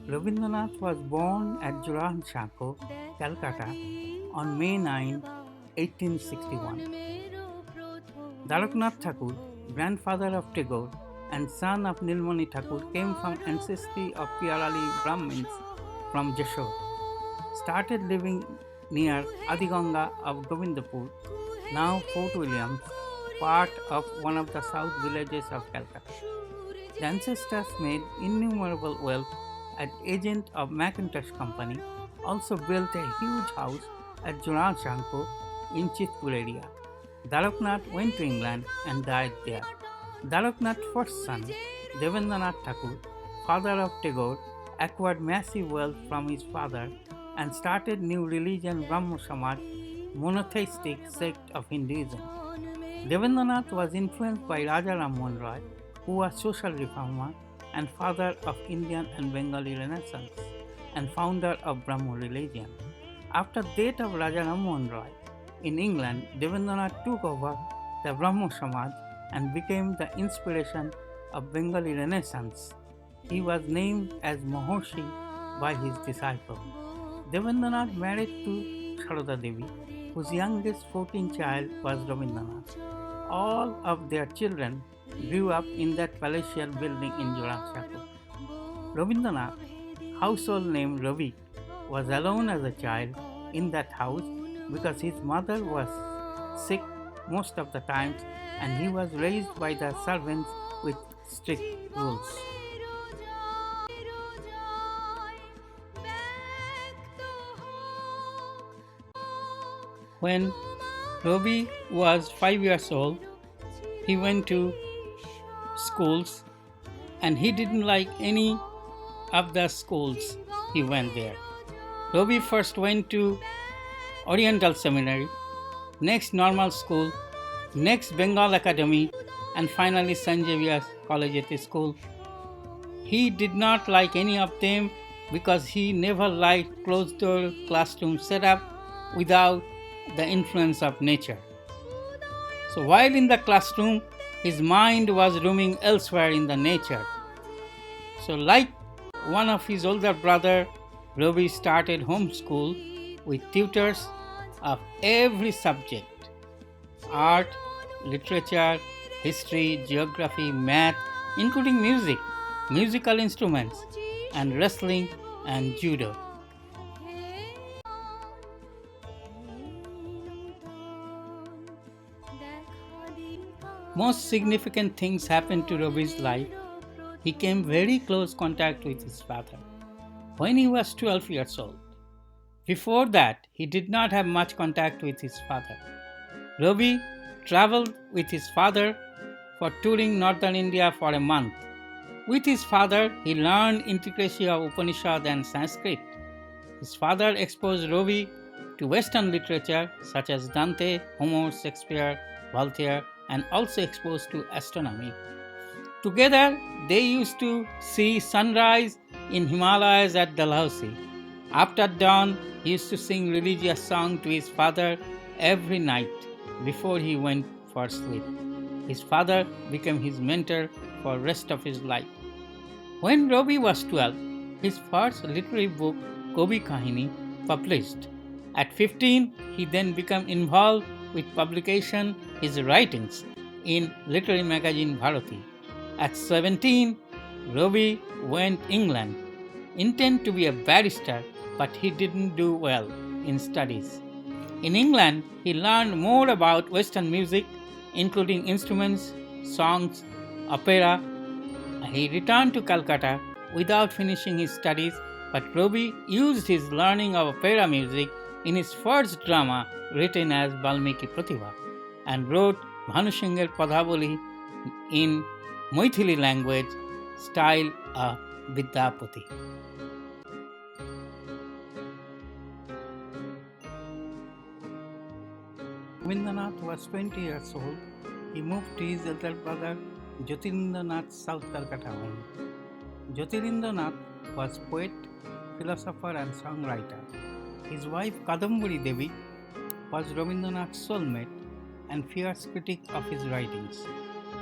Rabindranath was born at Jurahenshankar, Calcutta on May 9, 1861. Dalaknath Thakur, grandfather of Tagore and son of Nilmani Thakur, came from ancestry of Pyarali Brahmins from Jashore. Started living near Adiganga of Govindapur, now Fort Williams, part of one of the south villages of Calcutta. The ancestors made innumerable wealth as agent of Macintosh Company, also built a huge house at Jurahenshankar in Chitpur area. Dalaknath went to England and died there. Dalaknath's first son, Devendranath Thakur, father of Tagore, acquired massive wealth from his father and started new religion Brahmo Samaj, monotheistic sect of Hinduism. Devendranath was influenced by Raja Ram Mohan Roy, who was social reformer and father of Indian and Bengali Renaissance and founder of Brahmo religion. After the death of Raja Ram Mohan Roy in England, Devendranath took over the Brahmo Samaj and became the inspiration of Bengali Renaissance. He was named as Mahorshi by his disciple. Devendranath married to Sharoda Devi, whose youngest 14th child was Rabindranath. All of their children grew up in that palatial building in Jurahenshankar. Rabindranath, household name Ravi, was alone as a child in that house because his mother was sick most of the times and he was raised by the servants with strict rules. When Ravi was 5 years old, he went to schools and he didn't like any of the schools he went there. Ravi first went to Oriental Seminary, next Normal School, next Bengal Academy, and finally St. Xavier's Collegiate School. He did not like any of them because he never liked closed-door classroom setup without the influence of nature. So while in the classroom, his mind was roaming elsewhere in the nature. So like one of his older brother, Ravi started homeschool with tutors of every subject: art, literature, history, geography, math, including music, musical instruments, and wrestling and judo. Most significant things happened to Ravi's life. He came very close contact with his father when he was 12 years old. Before that, he did not have much contact with his father. Ravi traveled with his father for touring northern India for a month. With his father, he learned intricacy of Upanishad and Sanskrit. His father exposed Ravi to Western literature such as Dante, Homer, Shakespeare, Voltaire, and also exposed to astronomy. Together, they used to see sunrise in Himalayas at Dalhousie. After dawn, he used to sing religious songs to his father every night before he went for sleep. His father became his mentor for the rest of his life. When Ravi was 12, his first literary book, Kobi Kahini, published. At 15, he then became involved with publication his writings in literary magazine Bharati. At 17, Ravi went England, intended to be a barrister, but he didn't do well in studies. In England, he learned more about Western music, including instruments, songs, opera. He returned to Calcutta without finishing his studies, but Ravi used his learning of opera music in his first drama written as Valmiki Pratibha and wrote Bhanusingher Padhavali in Maithili language, style of Vidyapati. Rabindranath was 20 years old. He moved to his elder brother Jyotirindranath's South Calcutta home. Jyotirindranath was poet, philosopher and songwriter. His wife Kadambari Devi was Rabindranath's soulmate and fierce critic of his writings.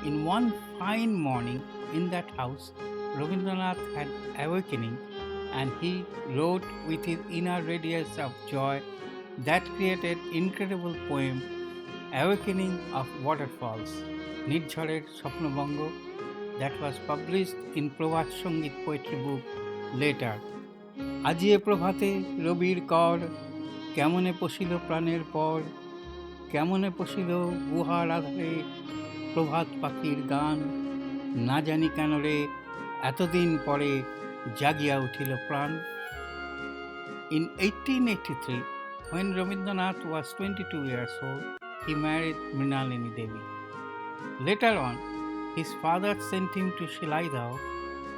In one fine morning in that house, Rabindranath had awakening and he wrote with his inner radiance of joy that created incredible poem Awakening of Waterfalls, Nirjharer Swapnobhango, that was published in Prabhat Sangit poetry book later. আজিয়ে প্রভাতে রবির কর, কেমনে পশিল প্রাণের পর, কেমনে পশিল গুহার আধারে প্রভাত পাখির গান, না জানি কেন রে এতদিন পরে জাগিয়া উঠিল প্রাণ. In 1883, when Rabindranath was 22 years old, he married Mrinalini Devi. Later on, his father sent him to Shilaidao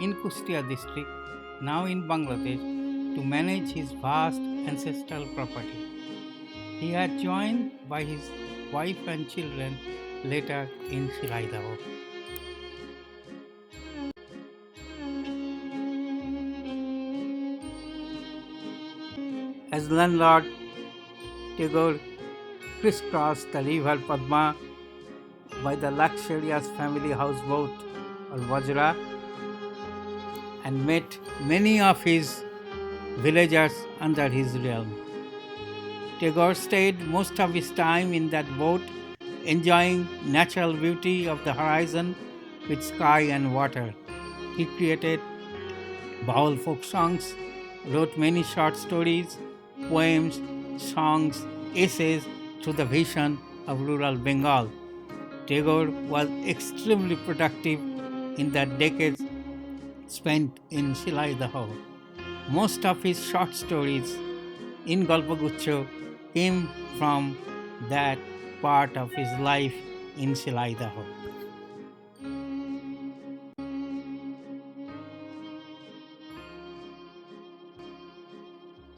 in Kustia district, now in Bangladesh, to manage his vast ancestral property. He had joined by his wife and children later in Shilaidao. As landlord, Tagore crisscrossed the river Padma by the luxurious family houseboat or Vajra and met many of his villagers under his realm. Tagore stayed most of his time in that boat, enjoying natural beauty of the horizon with sky and water. He created Baul folk songs, wrote many short stories, poems, songs, essays through the vision of rural Bengal. Tagore was extremely productive in the decades spent in Shilaidaho. Most of his short stories in Galpagucho came from that part of his life in Shilaidaho.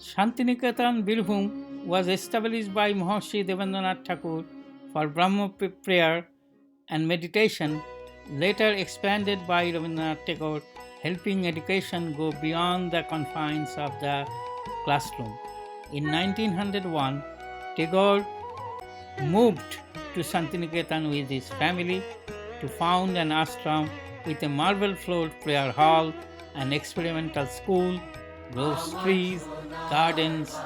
Shantiniketan Birbhum was established by Maharishi Devendranath Tagore for Brahma prayer and meditation, later expanded by Rabindranath Tagore, helping education go beyond the confines of the classroom. In 1901, Tagore moved to Shantiniketan with his family to found an ashram with a marble-floored prayer hall, an experimental school, groves trees, gardens.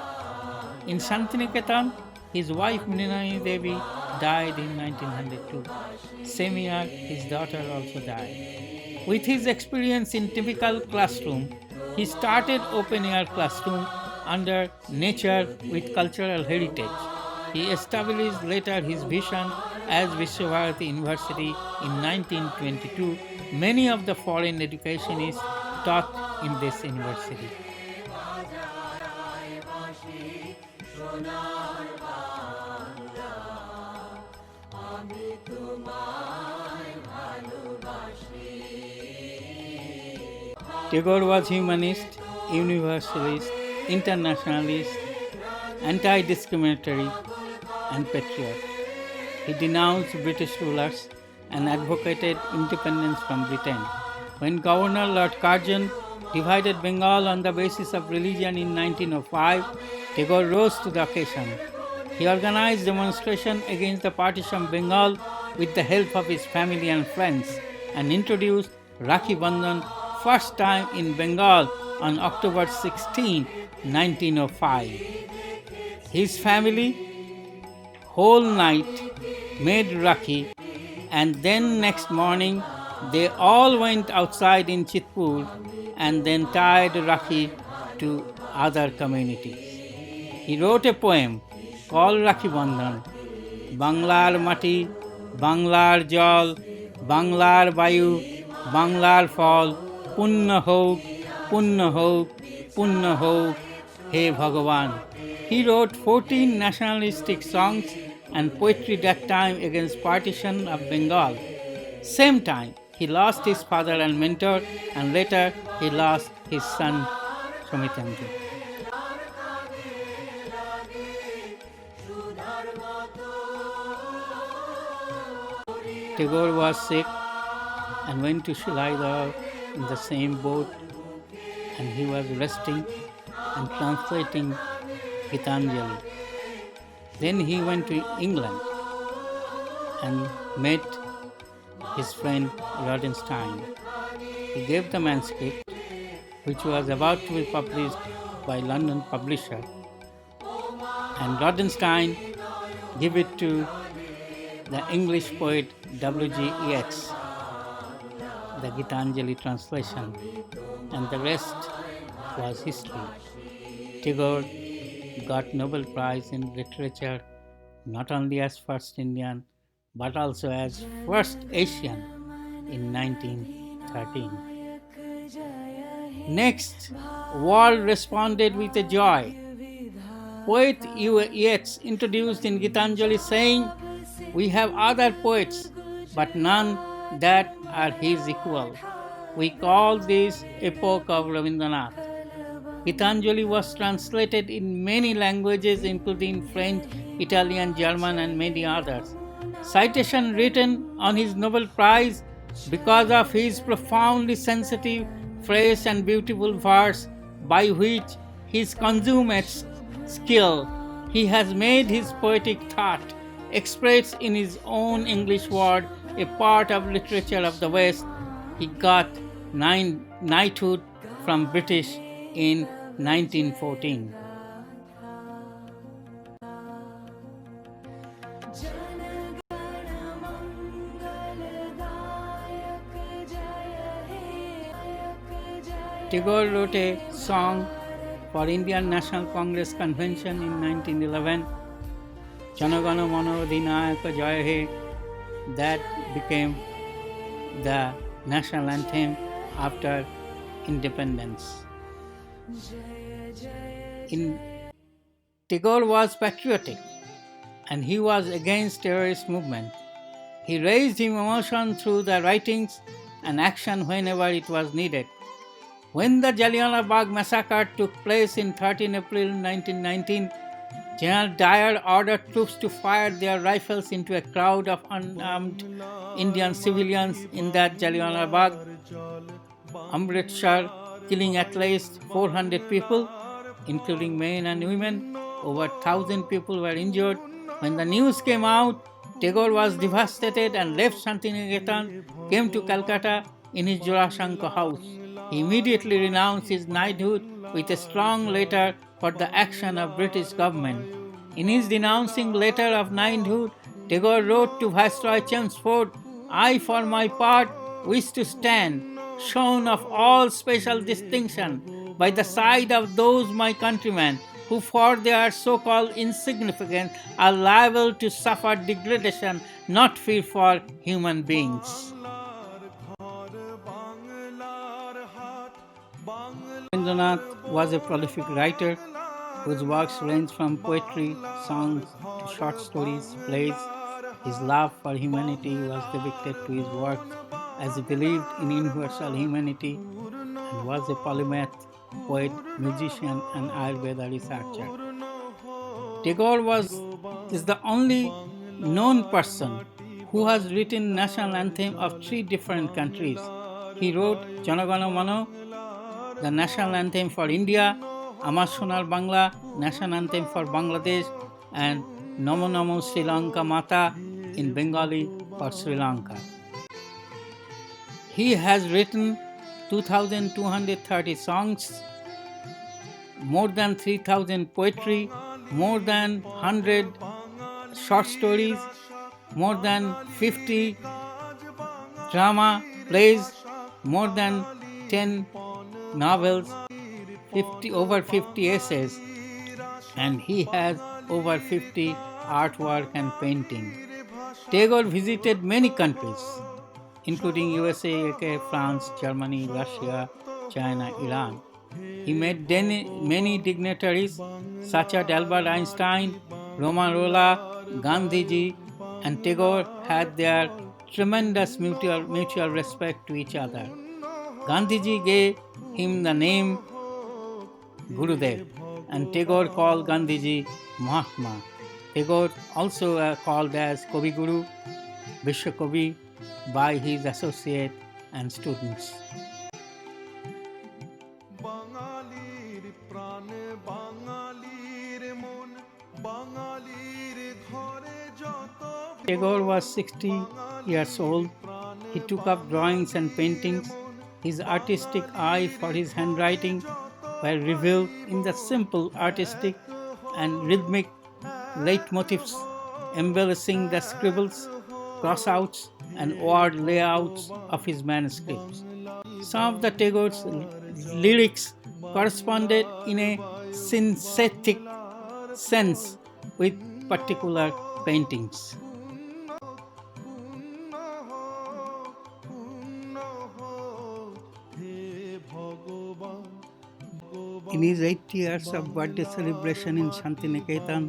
In Shantiniketan, his wife Mrinalini Devi died in 1902. Same year, his daughter also died. With his experience in typical classroom, he started open-air classroom under nature with cultural heritage. He established later his vision as Vishwabharati University in 1922. Many of the foreign educationists taught in this university. Tagore was humanist, universalist, internationalist, anti-discriminatory, and patriot. He denounced British rulers and advocated independence from Britain. When Governor Lord Curzon divided Bengal on the basis of religion in 1905, Tagore rose to the occasion. He organized demonstration against the partition of Bengal with the help of his family and friends and introduced Rakhi Bandhan first time in Bengal on October 16, 1905. His family whole night made Rakhi, and then next morning they all went outside in Chitpur and then tied Rakhi to other communities. He wrote a poem called Rakhi Bandhan. Banglar mati, Banglar jol, Banglar bayu, Banglar fol, Punna houk, Punna houk, Punna houk, He Bhagavan. He wrote 14 nationalistic songs and poetry that time against partition of Bengal. Same time, he lost his father and mentor, and later he lost his son, Somitendra. Tagore was sick and went to Shilaidao in the same boat, and he was resting and translating Gitanjali. Then he went to England and met his friend Rodenstein. He gave the manuscript which was about to be published by London publisher, and Rodenstein gave it to the English poet W.G. Yeats, the Gitanjali translation, and the rest was history. Tagore got Nobel Prize in Literature not only as first Indian but also as first Asian in 1913. Next, world responded with a joy. Poet Yeats introduced in Gitanjali saying, "We have other poets, but none that are his equal. We call this epoch of Rabindranath." Gitanjali was translated in many languages including French, Italian, German and many others. Citation written on his Nobel Prize because of his profoundly sensitive, fresh and beautiful verse by which his consummate skill he has made his poetic thought expressed in his own English word a part of literature of the West. He got knighthood from British in 1914. Tagore wrote a song for Indian National Congress Convention in 1911, Janagana Mano Adhinayaka Jaya He, that became the national anthem after independence. Tagore was patriotic and he was against terrorist movement. He raised emotion through the writings and action whenever it was needed. When the Jallianwala Bagh massacre took place in 13 April 1919, General Dyer ordered troops to fire their rifles into a crowd of unarmed Indian civilians in that Jallianwala Bagh, Amritsar, killing at least 400 people, including men and women. Over 1,000 people were injured. When the news came out, Tagore was devastated and left Shantiniketan, came to Calcutta in his Jorashankar house. He immediately renounced his knighthood with a strong letter for the action of British government. In his denouncing letter of knighthood, Tagore wrote to Viceroy Chelmsford, "I for my part wish to stand, shorn of all special distinction, by the side of those my countrymen who for their so-called insignificance are liable to suffer degradation not fit for human beings." Rabindranath was a prolific writer whose works range from poetry, songs to short stories, plays. His love for humanity was depicted to his work as he believed in universal humanity and was a polymath, poet, musician and Ayurveda researcher. Tagore is the only known person who has written national anthem of 3 different countries. He wrote Janagana Mano, the national anthem for India, Amar Sonar Bangla, national anthem for Bangladesh, and Namo Namo Sri Lanka Mata in Bengali for Sri Lanka. He has written 2,230 songs, more than 3,000 poetry, more than 100 short stories, more than 50 drama plays, more than 10 novels, over 50 essays, and he has over 50 artwork and painting. Tagore visited many countries, including USA, UK, France, Germany, Russia, China, Iran. He met many dignitaries such as Albert Einstein, Roman Rolla, Gandhiji, and Tagore had their tremendous mutual respect to each other. Gandhiji gave him the name Gurudev, and Tagore called Gandhiji Mahatma. Tagore also called as Kavi Guru, Vishwakavi by his associates and students. Tagore was 60 years old. He took up drawings and paintings. His artistic eye for his handwriting were revealed in the simple artistic and rhythmic leitmotifs embellishing the scribbles, crossouts, and word layouts of his manuscripts. Some of the Tagore's lyrics corresponded in a synthetic sense with particular paintings. In his 8 years of birthday celebration in Shantiniketan,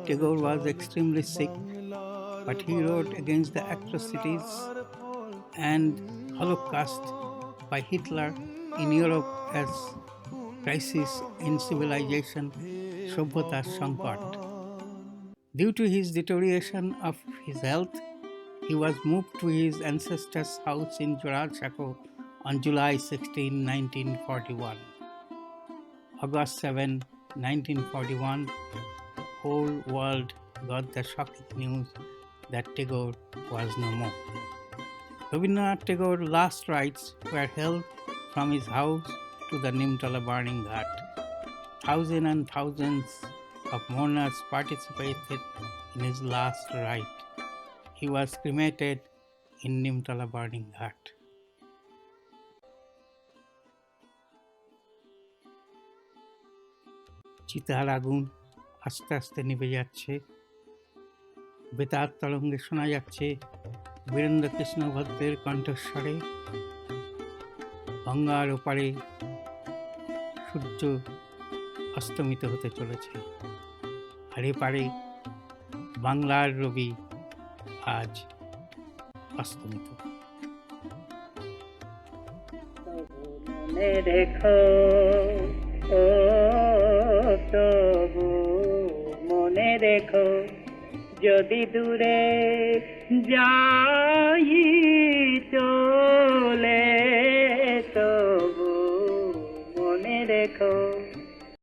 Tagore was extremely sick, but he wrote against the atrocities and Holocaust by Hitler in Europe as crisis in civilization, Shobhata Sankat. Due to his deterioration of his health, he was moved to his ancestors' house in Jorashako on July 16, 1941. August 7, 1941, whole world got the shocking news that Tagore was no more. Rabindranath Tagore's last rites were held from his house to the Nimtala burning ghat. Thousands and thousands of mourners participated in his last rite. He was cremated in Nimtala burning ghat. চিতার আগুন আস্তে আস্তে নিভে যাচ্ছে, বেতার তরঙ্গে শোনা যাচ্ছে বীরেন্দ্র কৃষ্ণ ভদ্রের কণ্ঠস্বরে, গঙ্গার ওপারে সূর্য অস্তমিত হতে চলেছে, আর এপারে বাংলার রবি আজ অস্তমিত। মনে রেখো ও তবু মনে রেখো, যদি দূরে যাই